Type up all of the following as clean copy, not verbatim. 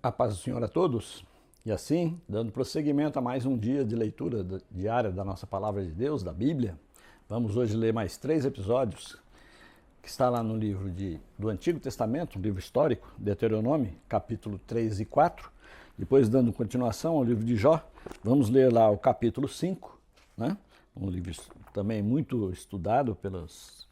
A paz do Senhor a todos. E assim, dando prosseguimento a mais um dia de leitura diária da nossa Palavra de Deus, da Bíblia, vamos hoje ler mais 3 episódios, que está lá no livro do Antigo Testamento, um livro histórico, Deuteronômio, capítulo 3 e 4. Depois, dando continuação ao livro de Jó, vamos ler lá o capítulo 5, né? Um livro também muito estudado pelos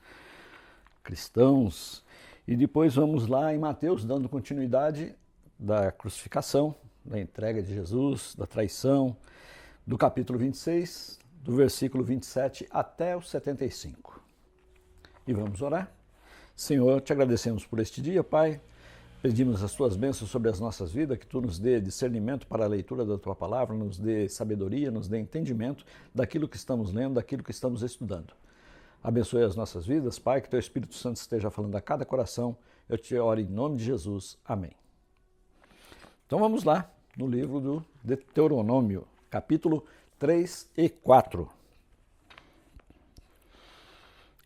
cristãos. E depois vamos lá em Mateus, dando continuidade da crucificação, da entrega de Jesus, da traição, do capítulo 26, do versículo 27 até o 75. E vamos orar. Senhor, te agradecemos por este dia, Pai. Pedimos as tuas bênçãos sobre as nossas vidas, que tu nos dê discernimento para a leitura da tua palavra, nos dê sabedoria, nos dê entendimento daquilo que estamos lendo, daquilo que estamos estudando. Abençoe as nossas vidas, Pai, que teu Espírito Santo esteja falando a cada coração. Eu te oro em nome de Jesus. Amém. Então vamos lá, no livro do Deuteronômio, capítulo 3 e 4.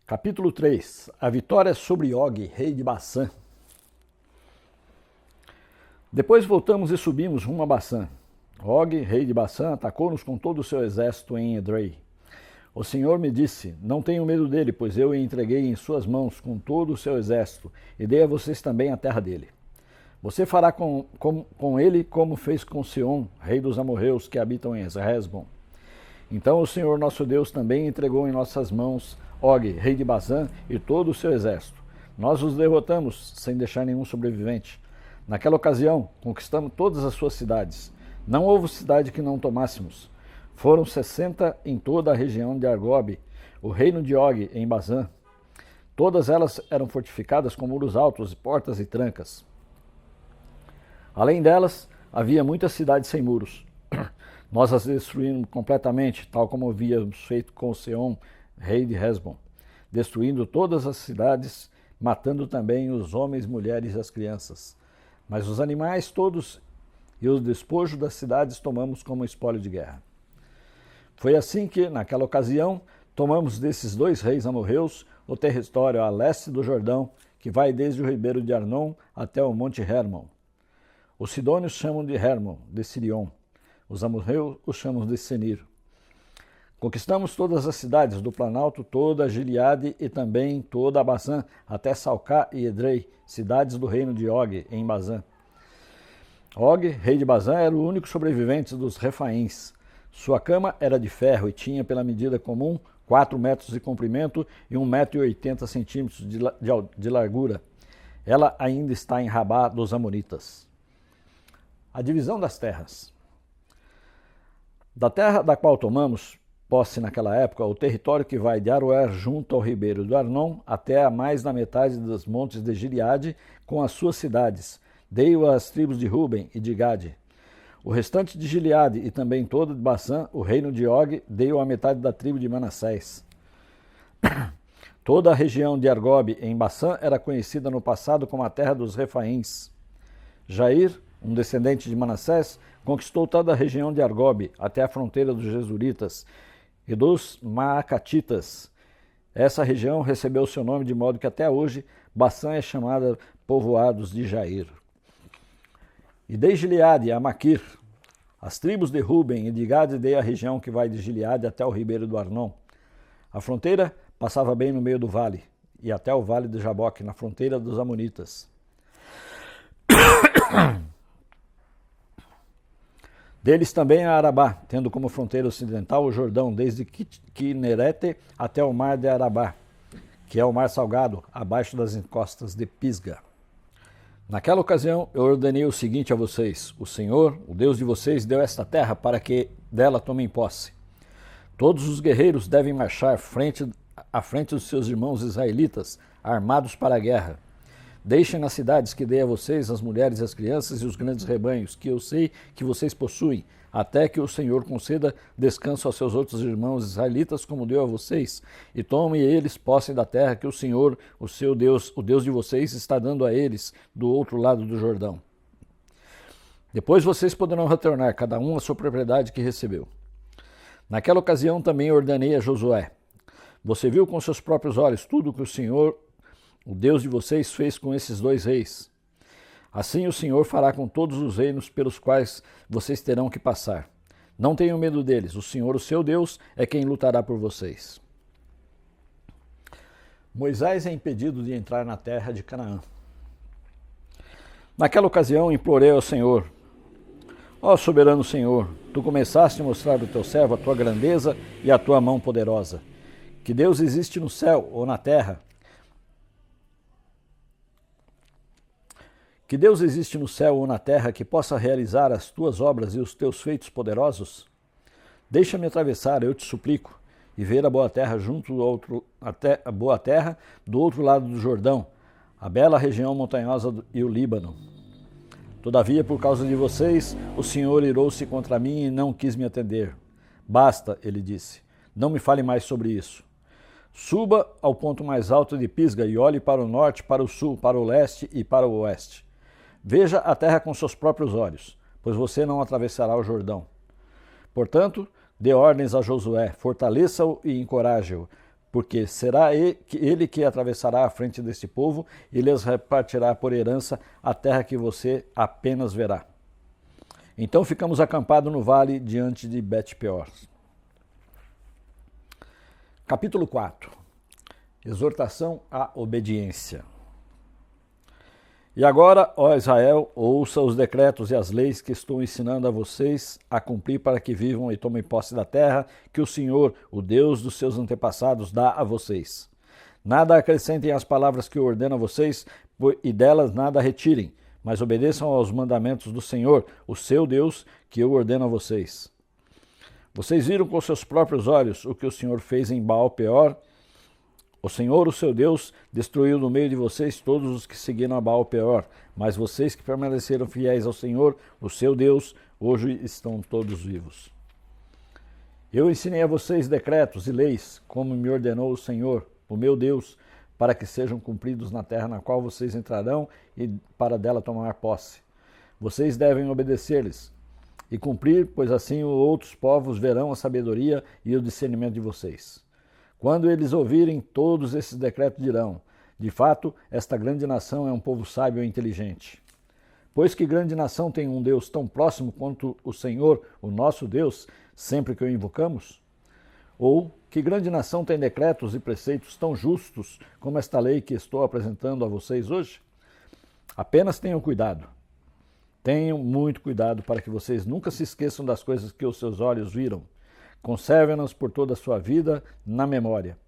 Capítulo 3, a vitória sobre Og, rei de Bassã. Depois voltamos e subimos rumo a Bassã. Og, rei de Bassã, atacou-nos com todo o seu exército em Edrei. O Senhor me disse, não tenho medo dele, pois eu o entreguei em suas mãos com todo o seu exército, e dei a vocês também a terra dele. Você fará com ele como fez com Sion, rei dos amorreus que habitam em Hesbon. Então o Senhor nosso Deus também entregou em nossas mãos Og, rei de Basã, e todo o seu exército. Nós os derrotamos, sem deixar nenhum sobrevivente. Naquela ocasião, conquistamos todas as suas cidades. Não houve cidade que não tomássemos. Foram 60 em toda a região de Argob, o reino de Og, em Basã. Todas elas eram fortificadas com muros altos, portas e trancas. Além delas, havia muitas cidades sem muros. Nós as destruímos completamente, tal como havíamos feito com Seom, rei de Hesbon, destruindo todas as cidades, matando também os homens, mulheres e as crianças. Mas os animais todos e os despojos das cidades tomamos como espólio de guerra. Foi assim que, naquela ocasião, tomamos desses 2 reis amorreus o território a leste do Jordão, que vai desde o ribeiro de Arnon até o monte Hermon. Os sidônios chamam de Hermon, de Sirion. Os amorreus os chamam de Senir. Conquistamos todas as cidades do Planalto, toda a Gileade e também toda a Basã, até Salcá e Edrei, cidades do reino de Og, em Basã. Og, rei de Basã, era o único sobrevivente dos Refaíns. Sua cama era de ferro e tinha, pela medida comum, 4 metros de comprimento e 1,80 m de largura. Ela ainda está em Rabá dos Amonitas. A divisão das terras. Da terra da qual tomamos posse naquela época, o território que vai de Aroer junto ao ribeiro do Arnon até a mais da metade dos montes de Gileade, com as suas cidades, dei-o às tribos de Ruben e de Gade. O restante de Gileade e também todo de Bassã, o reino de Og, dei-o à metade da tribo de Manassés. Toda a região de Argob em Bassã era conhecida no passado como a terra dos Refaíns. Jair, um descendente de Manassés, conquistou toda a região de Argob, até a fronteira dos Jesuritas e dos Maacatitas. Essa região recebeu seu nome de modo que até hoje Bassã é chamada povoados de Jair. E dei Gileade a Maquir. As tribos de Ruben e de Gade dei a região que vai de Gileade até o ribeiro do Arnon. A fronteira passava bem no meio do vale, e até o vale de Jaboque, na fronteira dos Amonitas. Deles também a Arabá, tendo como fronteira ocidental o Jordão, desde Quinerete até o mar de Arabá, que é o mar salgado, abaixo das encostas de Pisga. Naquela ocasião eu ordenei o seguinte a vocês: o Senhor, o Deus de vocês, deu esta terra para que dela tomem posse. Todos os guerreiros devem marchar à frente dos seus irmãos israelitas, armados para a guerra. Deixem nas cidades que dei a vocês as mulheres, as crianças e os grandes rebanhos, que eu sei que vocês possuem, até que o Senhor conceda descanso aos seus outros irmãos israelitas, como deu a vocês, e tomem eles posse da terra que o Senhor, o seu Deus, o Deus de vocês, está dando a eles do outro lado do Jordão. Depois vocês poderão retornar, cada um à sua propriedade que recebeu. Naquela ocasião também ordenei a Josué: você viu com seus próprios olhos tudo que o Senhor, o Deus de vocês, fez com esses 2 reis. Assim o Senhor fará com todos os reinos pelos quais vocês terão que passar. Não tenham medo deles, o Senhor, o seu Deus, é quem lutará por vocês. Moisés é impedido de entrar na terra de Canaã. Naquela ocasião implorei ao Senhor: ó soberano Senhor, tu começaste a mostrar ao teu servo a tua grandeza e a tua mão poderosa. Que Deus existe no céu ou na terra? Que Deus existe no céu ou na terra que possa realizar as tuas obras e os teus feitos poderosos? Deixa-me atravessar, eu te suplico, e ver a boa terra a boa terra do outro lado do Jordão, a bela região montanhosa e o Líbano. Todavia, por causa de vocês, o Senhor irou-se contra mim e não quis me atender. Basta, ele disse, não me fale mais sobre isso. Suba ao ponto mais alto de Pisga e olhe para o norte, para o sul, para o leste e para o oeste. Veja a terra com seus próprios olhos, pois você não atravessará o Jordão. Portanto, dê ordens a Josué, fortaleça-o e encoraje-o, porque será ele que atravessará a frente deste povo e lhes repartirá por herança a terra que você apenas verá. Então ficamos acampados no vale diante de Bet-peor. Capítulo 4. Exortação à obediência. E agora, ó Israel, ouça os decretos e as leis que estou ensinando a vocês a cumprir para que vivam e tomem posse da terra que o Senhor, o Deus dos seus antepassados, dá a vocês. Nada acrescentem às palavras que eu ordeno a vocês e delas nada retirem, mas obedeçam aos mandamentos do Senhor, o seu Deus, que eu ordeno a vocês. Vocês viram com seus próprios olhos o que o Senhor fez em Baal-peor. O Senhor, o seu Deus, destruiu no meio de vocês todos os que seguiram a Baal-peor, mas vocês que permaneceram fiéis ao Senhor, o seu Deus, hoje estão todos vivos. Eu ensinei a vocês decretos e leis, como me ordenou o Senhor, o meu Deus, para que sejam cumpridos na terra na qual vocês entrarão e para dela tomar posse. Vocês devem obedecer-lhes e cumprir, pois assim outros povos verão a sabedoria e o discernimento de vocês. Quando eles ouvirem todos esses decretos, dirão: de fato, esta grande nação é um povo sábio e inteligente. Pois que grande nação tem um Deus tão próximo quanto o Senhor, o nosso Deus, sempre que o invocamos? Ou que grande nação tem decretos e preceitos tão justos como esta lei que estou apresentando a vocês hoje? Apenas tenham cuidado. Tenham muito cuidado para que vocês nunca se esqueçam das coisas que os seus olhos viram. Conservem-nas por toda a sua vida na memória.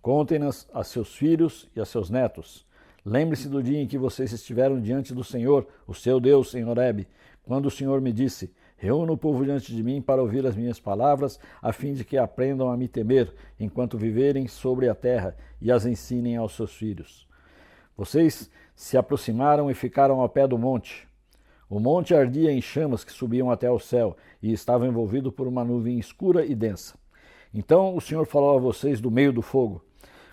Contem-nas a seus filhos e a seus netos. Lembre-se do dia em que vocês estiveram diante do Senhor, o seu Deus, em Horebe, quando o Senhor me disse: reúna o povo diante de mim para ouvir as minhas palavras, a fim de que aprendam a me temer, enquanto viverem sobre a terra, e as ensinem aos seus filhos. Vocês se aproximaram e ficaram ao pé do monte. O monte ardia em chamas que subiam até ao céu e estava envolvido por uma nuvem escura e densa. Então o Senhor falou a vocês do meio do fogo.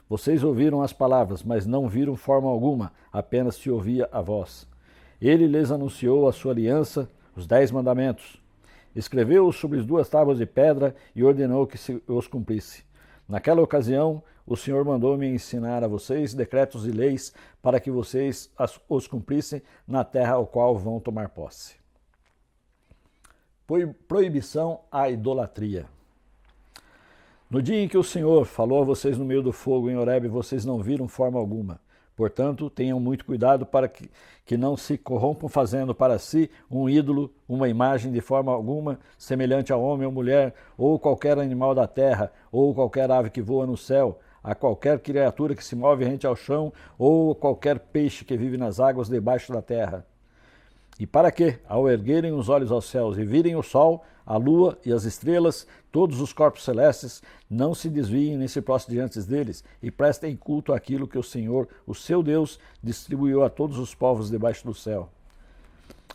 Vocês ouviram as palavras, mas não viram forma alguma, apenas se ouvia a voz. Ele lhes anunciou a sua aliança, os 10 mandamentos. Escreveu-os sobre as 2 tábuas de pedra e ordenou que se os cumprisse. Naquela ocasião, o Senhor mandou-me ensinar a vocês decretos e leis para que vocês os cumprissem na terra ao qual vão tomar posse. Proibição à idolatria. No dia em que o Senhor falou a vocês no meio do fogo em Horebe, vocês não viram forma alguma. Portanto, tenham muito cuidado para que não se corrompam fazendo para si um ídolo, uma imagem de forma alguma semelhante a homem ou mulher, ou qualquer animal da terra, ou qualquer ave que voa no céu, a qualquer criatura que se move rente ao chão, ou qualquer peixe que vive nas águas debaixo da terra. E para que, ao erguerem os olhos aos céus e virem o sol, a lua e as estrelas, todos os corpos celestes, não se desviem nem se prostrem diante deles, e prestem culto àquilo que o Senhor, o seu Deus, distribuiu a todos os povos debaixo do céu.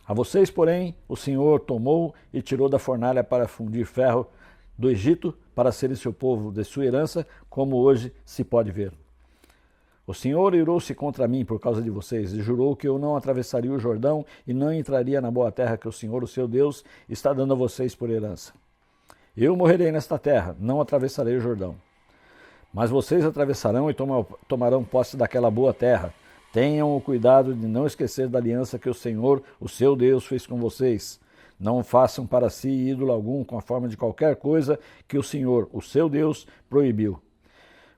A vocês, porém, o Senhor tomou e tirou da fornalha para fundir ferro do Egito, para serem seu povo de sua herança, como hoje se pode ver. O Senhor irou-se contra mim por causa de vocês e jurou que eu não atravessaria o Jordão e não entraria na boa terra que o Senhor, o seu Deus, está dando a vocês por herança. Eu morrerei nesta terra, não atravessarei o Jordão. Mas vocês atravessarão e tomarão posse daquela boa terra, Tenham o cuidado de não esquecer da aliança que o Senhor, o seu Deus, fez com vocês. Não façam para si ídolo algum com a forma de qualquer coisa que o Senhor, o seu Deus, proibiu.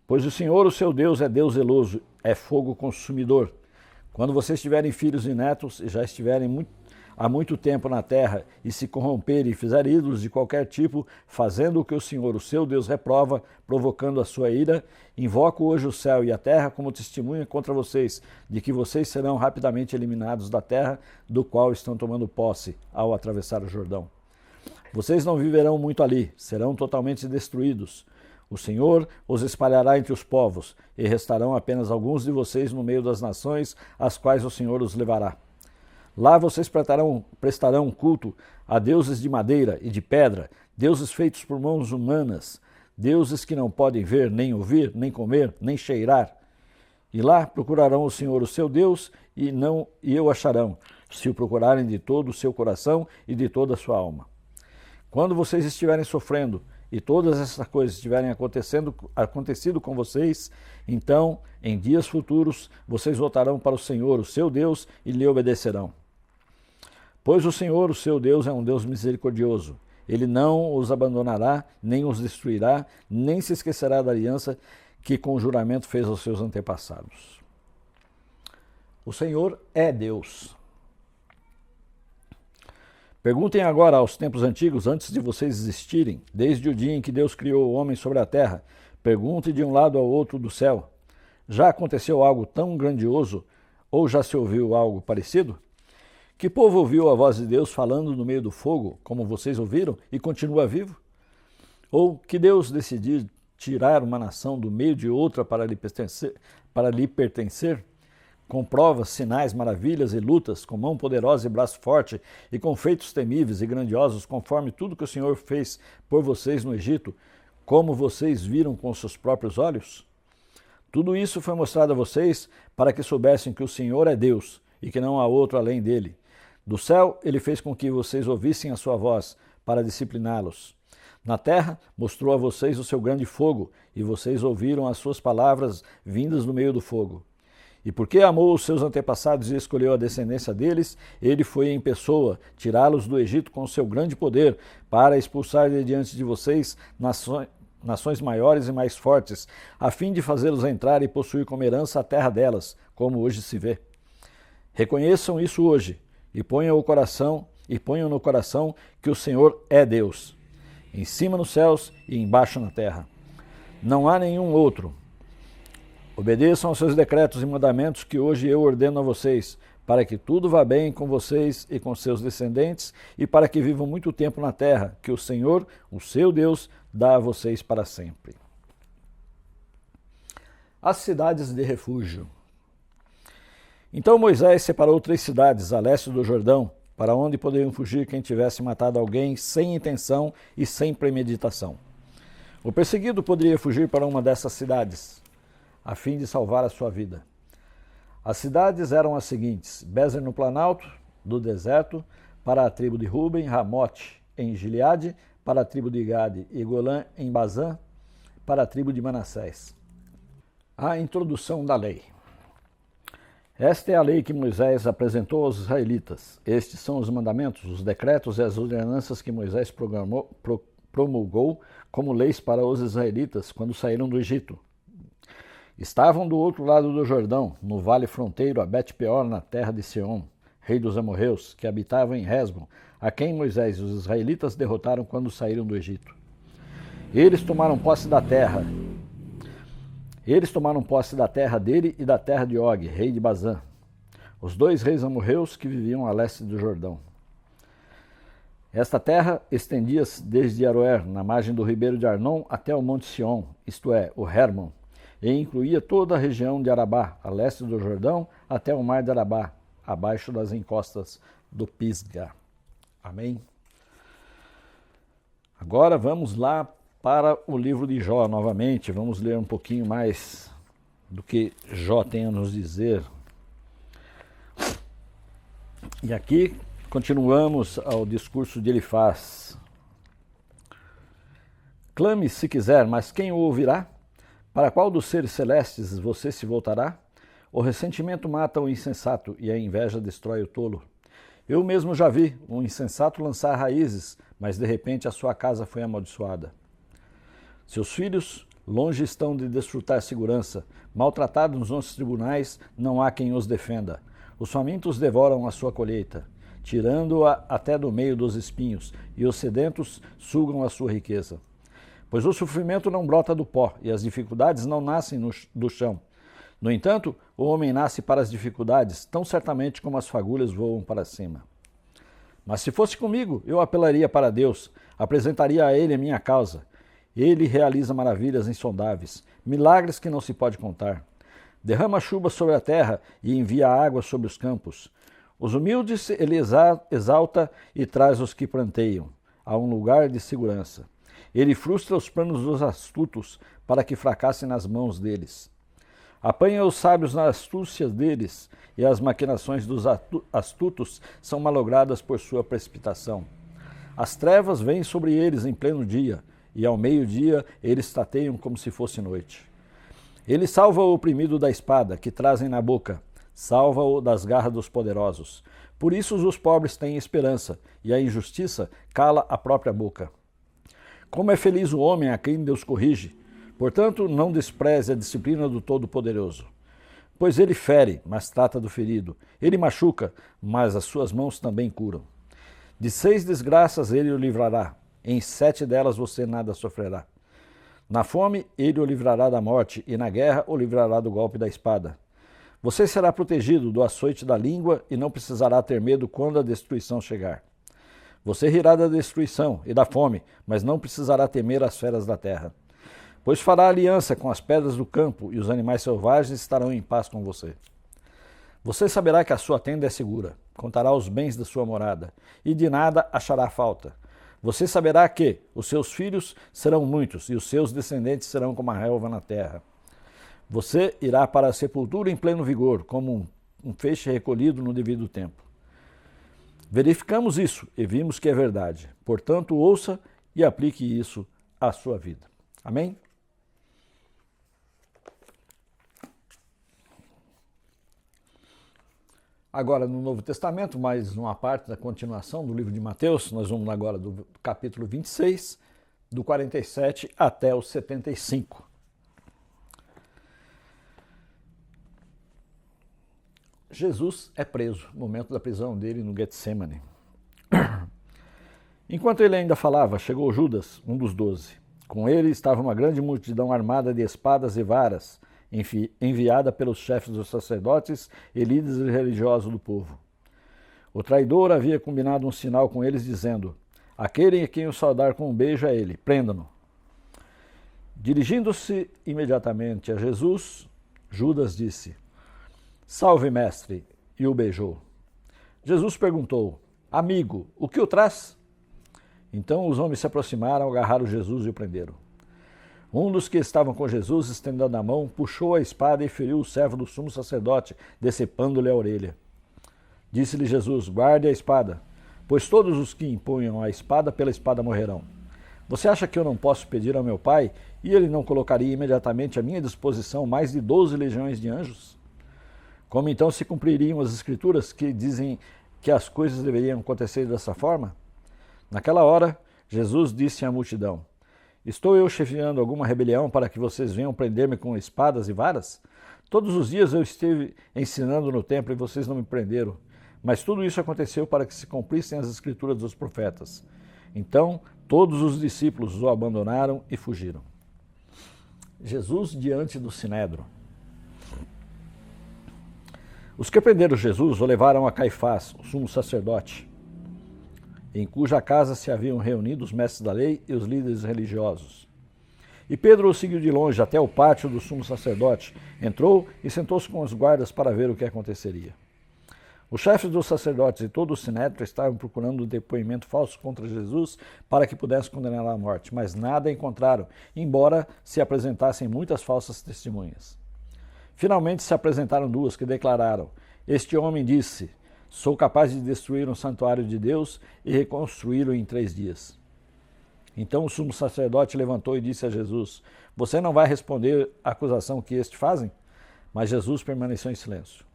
Pois o Senhor, o seu Deus, é Deus zeloso, é fogo consumidor. Quando vocês tiverem filhos e netos e já estiverem há muito tempo na terra e se corromperem e fizerem ídolos de qualquer tipo, fazendo o que o Senhor, o seu Deus, reprova, provocando a sua ira, invoco hoje o céu e a terra como testemunha contra vocês, de que vocês serão rapidamente eliminados da terra do qual estão tomando posse ao atravessar o Jordão. Vocês não viverão muito ali, serão totalmente destruídos. O Senhor os espalhará entre os povos, e restarão apenas alguns de vocês no meio das nações, às quais o Senhor os levará. Lá vocês prestarão culto a deuses de madeira e de pedra, deuses feitos por mãos humanas, deuses que não podem ver, nem ouvir, nem comer, nem cheirar. E lá procurarão o Senhor, o seu Deus, e o acharão, se o procurarem de todo o seu coração e de toda a sua alma. Quando vocês estiverem sofrendo e todas essas coisas estiverem acontecido com vocês, então, em dias futuros, vocês voltarão para o Senhor, o seu Deus, e lhe obedecerão. Pois o Senhor, o seu Deus, é um Deus misericordioso. Ele não os abandonará, nem os destruirá, nem se esquecerá da aliança que com juramento fez aos seus antepassados. O Senhor é Deus. Perguntem agora aos tempos antigos, antes de vocês existirem, desde o dia em que Deus criou o homem sobre a terra. Pergunte de um lado ao outro do céu. Já aconteceu algo tão grandioso, ou já se ouviu algo parecido? Que povo ouviu a voz de Deus falando no meio do fogo, como vocês ouviram, e continua vivo? Ou que Deus decidiu tirar uma nação do meio de outra para lhe pertencer? Com provas, sinais, maravilhas e lutas, com mão poderosa e braço forte, e com feitos temíveis e grandiosos, conforme tudo que o Senhor fez por vocês no Egito, como vocês viram com seus próprios olhos? Tudo isso foi mostrado a vocês para que soubessem que o Senhor é Deus e que não há outro além dele. Do céu, ele fez com que vocês ouvissem a sua voz para discipliná-los. Na terra, mostrou a vocês o seu grande fogo, e vocês ouviram as suas palavras vindas do meio do fogo. E porque amou os seus antepassados e escolheu a descendência deles, ele foi em pessoa tirá-los do Egito com seu grande poder, para expulsar de diante de vocês nações maiores e mais fortes, a fim de fazê-los entrar e possuir como herança a terra delas, como hoje se vê. Reconheçam isso hoje, e ponham no coração que o Senhor é Deus, em cima nos céus e embaixo na terra. Não há nenhum outro. Obedeçam aos seus decretos e mandamentos que hoje eu ordeno a vocês, para que tudo vá bem com vocês e com seus descendentes, e para que vivam muito tempo na terra, que o Senhor, o seu Deus, dá a vocês para sempre. As cidades de refúgio. Então Moisés separou 3 cidades a leste do Jordão, para onde poderiam fugir quem tivesse matado alguém sem intenção e sem premeditação. O perseguido poderia fugir para uma dessas cidades, a fim de salvar a sua vida. As cidades eram as seguintes: Bezer no Planalto, do deserto, para a tribo de Ruben, Ramote em Gileade, para a tribo de Gade, e Golã em Bazã, para a tribo de Manassés. A introdução da lei. Esta é a lei que Moisés apresentou aos israelitas. Estes são os mandamentos, os decretos e as ordenanças que Moisés promulgou como leis para os israelitas quando saíram do Egito. Estavam do outro lado do Jordão, no vale fronteiro a Bet-peor, na terra de Seom, rei dos amorreus, que habitava em Hesbon, a quem Moisés e os israelitas derrotaram quando saíram do Egito. Eles tomaram posse da terra dele e da terra de Og, rei de Bazã, os 2 reis amorreus que viviam a leste do Jordão. Esta terra estendia-se desde Aroer, na margem do ribeiro de Arnon, até o monte Sion, isto é, o Hermon, e incluía toda a região de Arabá, a leste do Jordão, até o mar de Arabá, abaixo das encostas do Pisga. Amém? Agora vamos lá para o livro de Jó novamente. Vamos ler um pouquinho mais do que Jó tem a nos dizer. E aqui continuamos ao discurso de Elifaz. Clame se quiser, mas quem o ouvirá? Para qual dos seres celestes você se voltará? O ressentimento mata o insensato e a inveja destrói o tolo. Eu mesmo já vi um insensato lançar raízes, mas de repente a sua casa foi amaldiçoada. Seus filhos longe estão de desfrutar segurança. Maltratados nos tribunais, não há quem os defenda. Os famintos devoram a sua colheita, tirando-a até do meio dos espinhos, e os sedentos sugam a sua riqueza. Pois o sofrimento não brota do pó, e as dificuldades não nascem do chão. No entanto, o homem nasce para as dificuldades, tão certamente como as fagulhas voam para cima. Mas se fosse comigo, eu apelaria para Deus, apresentaria a Ele a minha causa. Ele realiza maravilhas insondáveis, milagres que não se pode contar. Derrama chuva sobre a terra e envia água sobre os campos. Os humildes ele exalta e traz os que planteiam a um lugar de segurança. Ele frustra os planos dos astutos para que fracassem nas mãos deles. Apanha os sábios na astúcia deles, e as maquinações dos astutos são malogradas por sua precipitação. As trevas vêm sobre eles em pleno dia, e ao meio-dia eles tateiam como se fosse noite. Ele salva o oprimido da espada, que trazem na boca, salva-o das garras dos poderosos. Por isso os pobres têm esperança, e a injustiça cala a própria boca. Como é feliz o homem a quem Deus corrige! Portanto, não despreze a disciplina do Todo-Poderoso. Pois ele fere, mas trata do ferido. Ele machuca, mas as suas mãos também curam. De 6 desgraças ele o livrará. Em 7 delas você nada sofrerá. Na fome ele o livrará da morte, e na guerra o livrará do golpe da espada. Você será protegido do açoite da língua e não precisará ter medo quando a destruição chegar. Você rirá da destruição e da fome, mas não precisará temer as feras da terra. Pois fará aliança com as pedras do campo, e os animais selvagens estarão em paz com você. Você saberá que a sua tenda é segura, contará os bens da sua morada, e de nada achará falta. Você saberá que os seus filhos serão muitos, e os seus descendentes serão como a relva na terra. Você irá para a sepultura em pleno vigor, como um feixe recolhido no devido tempo. Verificamos isso e vimos que é verdade. Portanto, ouça e aplique isso à sua vida. Amém? Agora, no Novo Testamento, mais uma parte da continuação do livro de Mateus, nós vamos agora do capítulo 26, do 47 até o 75. Jesus é preso, no momento da prisão dele no Getsemane. Enquanto ele ainda falava, chegou Judas, um dos 12. Com ele estava uma grande multidão armada de espadas e varas, enviada pelos chefes dos sacerdotes e líderes religiosos do povo. O traidor havia combinado um sinal com eles, dizendo: aquele a quem eu saudar com um beijo é ele, prenda-no. Dirigindo-se imediatamente a Jesus, Judas disse: salve, mestre, e o beijou. Jesus perguntou: amigo, o que o traz? Então os homens se aproximaram, agarraram Jesus e o prenderam. Um dos que estavam com Jesus, estendendo a mão, puxou a espada e feriu o servo do sumo sacerdote, decepando-lhe a orelha. Disse-lhe Jesus: guarde a espada, pois todos os que impunham a espada pela espada morrerão. Você acha que eu não posso pedir ao meu Pai, e ele não colocaria imediatamente à minha disposição mais de 12 legiões de anjos? Como então se cumpririam as escrituras que dizem que as coisas deveriam acontecer dessa forma? Naquela hora, Jesus disse à multidão: estou eu chefiando alguma rebelião para que vocês venham prender-me com espadas e varas? Todos os dias eu estive ensinando no templo e vocês não me prenderam. Mas tudo isso aconteceu para que se cumprissem as escrituras dos profetas. Então, todos os discípulos o abandonaram e fugiram. Jesus diante do Sinédrio. Os que prenderam Jesus o levaram a Caifás, o sumo sacerdote, em cuja casa se haviam reunido os mestres da lei e os líderes religiosos. E Pedro o seguiu de longe até o pátio do sumo sacerdote, entrou e sentou-se com os guardas para ver o que aconteceria. Os chefes dos sacerdotes e todo o sinédrio estavam procurando um depoimento falso contra Jesus para que pudessem condená-lo à morte, mas nada encontraram, embora se apresentassem muitas falsas testemunhas. Finalmente se apresentaram 2 que declararam: este homem disse: sou capaz de destruir um santuário de Deus e reconstruí-lo em 3 dias. Então o sumo sacerdote levantou e disse a Jesus: você não vai responder à acusação que estes fazem? Mas Jesus permaneceu em silêncio.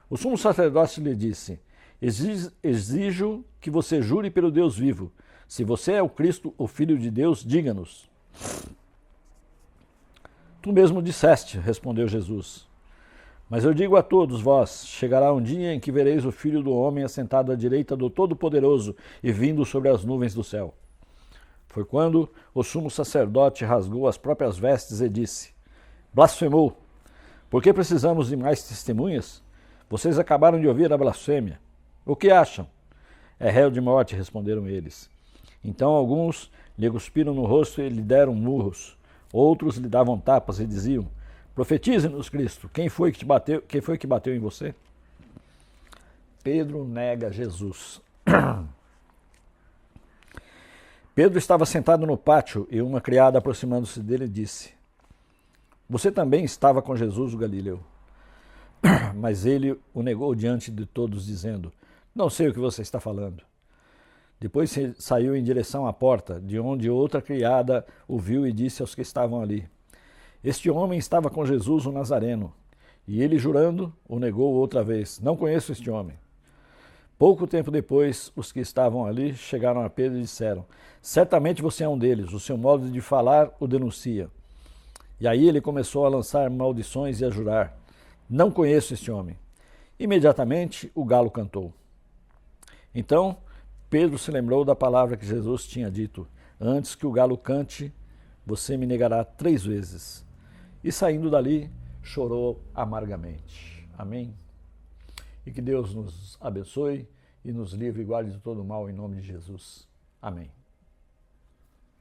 O sumo sacerdote lhe disse: exijo que você jure pelo Deus vivo. Se você é o Cristo, o Filho de Deus, diga-nos. Tu mesmo disseste, respondeu Jesus. Mas eu digo a todos vós, chegará um dia em que vereis o Filho do Homem assentado à direita do Todo-Poderoso e vindo sobre as nuvens do céu. Foi quando o sumo sacerdote rasgou as próprias vestes e disse: blasfemou! Por que precisamos de mais testemunhas? Vocês acabaram de ouvir a blasfêmia. O que acham? É réu de morte, responderam eles. Então alguns lhe cuspiram no rosto e lhe deram murros. Outros lhe davam tapas e diziam: profetize-nos, Cristo, quem foi que bateu em você? Pedro nega Jesus. Pedro estava sentado no pátio e uma criada, aproximando-se dele, disse: você também estava com Jesus o Galileu. Mas ele o negou diante de todos, dizendo: não sei o que você está falando. Depois saiu em direção à porta, de onde outra criada o viu e disse aos que estavam ali: este homem estava com Jesus o Nazareno. E ele, jurando, o negou outra vez: não conheço este homem. Pouco tempo depois, os que estavam ali chegaram a Pedro e disseram: certamente você é um deles, o seu modo de falar o denuncia. E aí ele começou a lançar maldições e a jurar: não conheço este homem. Imediatamente o galo cantou. Então Pedro se lembrou da palavra que Jesus tinha dito: antes que o galo cante, você me negará 3 vezes. E saindo dali, chorou amargamente. Amém? E que Deus nos abençoe e nos livre e guarde de todo mal em nome de Jesus. Amém.